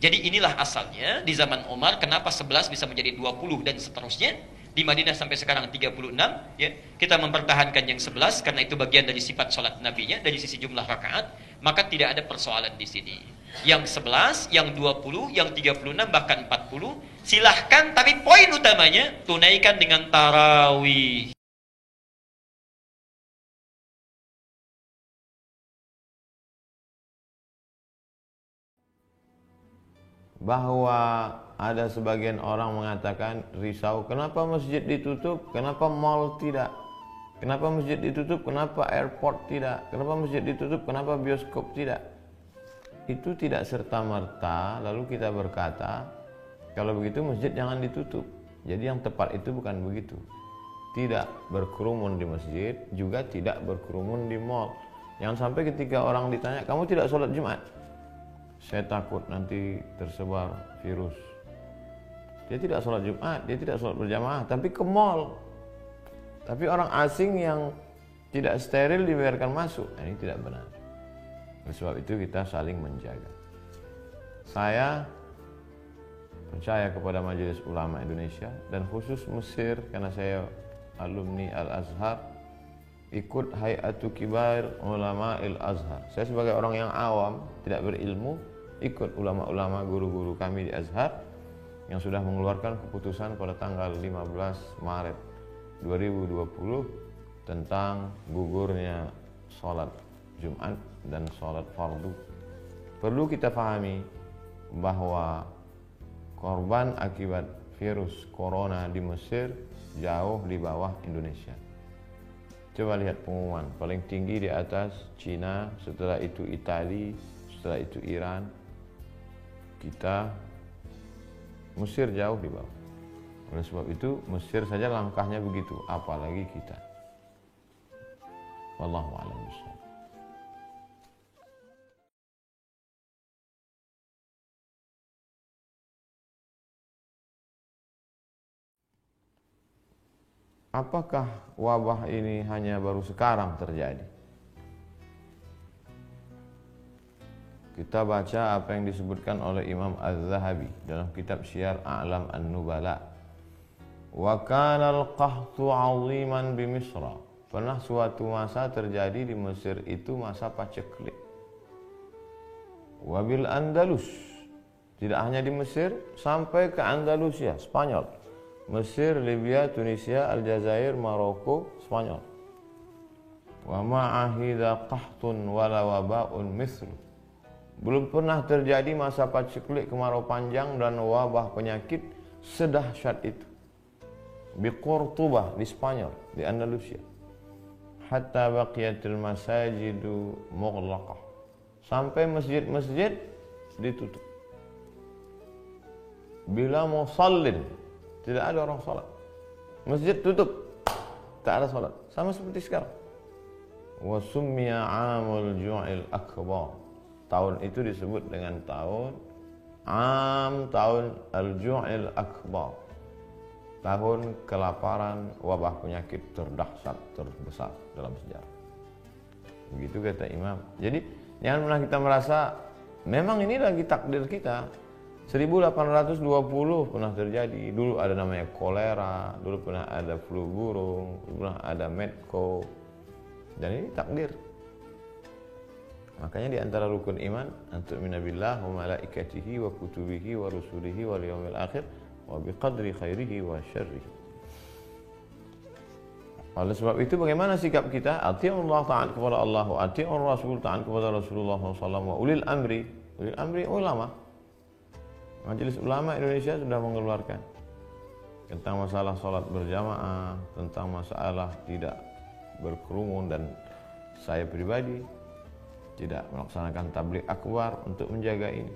Jadi inilah asalnya di zaman Umar kenapa 11 bisa menjadi 20 dan seterusnya. Di Madinah sampai sekarang 36, ya. Kita mempertahankan yang 11 karena itu bagian dari sifat salat nabinya dari sisi jumlah rakaat, maka tidak ada persoalan di sini. Yang 11, yang 20, yang 36 bahkan 40 silahkan, tapi poin utamanya tunaikan dengan tarawih. Bahwa ada sebagian orang mengatakan risau, kenapa masjid ditutup, kenapa mall tidak, kenapa masjid ditutup, kenapa airport tidak, kenapa masjid ditutup, kenapa bioskop tidak. Itu tidak serta-merta lalu kita berkata kalau begitu masjid jangan ditutup. Jadi yang tepat itu bukan begitu. Tidak berkerumun di masjid, juga tidak berkerumun di mall. Jangan sampai ketika orang ditanya, kamu tidak sholat Jumat? Saya takut nanti tersebar virus. Dia tidak sholat Jumat, dia tidak sholat berjamaah, tapi ke mall. Tapi orang asing yang tidak steril dibiarkan masuk. Nah, ini tidak benar. Oleh sebab itu kita saling menjaga. Saya percaya kepada Majelis Ulama Indonesia dan khusus Mesir karena saya alumni Al-Azhar, ikut Hay'atu Kibar Ulama Al-Azhar. Saya sebagai orang yang awam, tidak berilmu, ikut ulama-ulama guru-guru kami di Azhar yang sudah mengeluarkan keputusan pada tanggal 15 Maret 2020 tentang gugurnya sholat Jumat dan sholat fardu. Perlu kita pahami bahwa korban akibat virus corona di Mesir jauh di bawah Indonesia. Coba lihat pengumuman, paling tinggi di atas Cina, setelah itu Italia, setelah itu Iran. Kita Mesir jauh di bawah. Oleh sebab itu Mesir saja langkahnya begitu, apalagi kita. Wallahu a'lam bishawab. Apakah wabah ini hanya baru sekarang terjadi? Kita baca apa yang disebutkan oleh Imam Az-Zahabi dalam kitab Syiar A'lam An-Nubala. Wa kana al-qahtu 'aziman bi Misra. Pernah suatu masa terjadi di Mesir itu masa paceklik. Wa bil Andalus. Tidak hanya di Mesir, sampai ke Andalusia, Spanyol. Mesir, Libya, Tunisia, Aljazair, Maroko, Spanyol. Wa ma'ahidha qahtun wala waba'un mithlu. Belum pernah terjadi masa paceklik, kemarau panjang dan wabah penyakit sedahsyat itu. Di Cordoba, di Spanyol, di Andalusia. Hatta baqiyatil masajidu mughlaqah. Sampai masjid-masjid ditutup. Bila musallin, tidak ada orang salat. Masjid tutup, tak ada salat. Sama seperti sekarang. Wa summiya 'amul ju'il akbar. Tahun itu disebut dengan tahun al-ju'il akbar. Tahun kelaparan, wabah penyakit terdahsyat, terbesar dalam sejarah. Begitu kata Imam. Jadi jangan pernah kita merasa memang ini lagi takdir kita. 1820 pernah terjadi. Dulu ada namanya kolera, dulu pernah ada flu burung, dulu pernah ada medco. Dan ini takdir. Makanya di antara rukun iman antu'mina billah wa malaikatihi wa kutubihi wa rusulihi wal yawmil akhir wa biqadri khairihi wa syarrihi. Oleh sebab itu bagaimana sikap kita? Ati'ullah, taat kepada Allah, wa ati'ur rasul, taat kepada Rasulullah SAW, wa ulil amri. Ulil amri ulama. Majelis Ulama Indonesia sudah mengeluarkan tentang masalah sholat berjamaah, tentang masalah tidak berkerumun, dan saya pribadi tidak melaksanakan tabligh akbar untuk menjaga ini.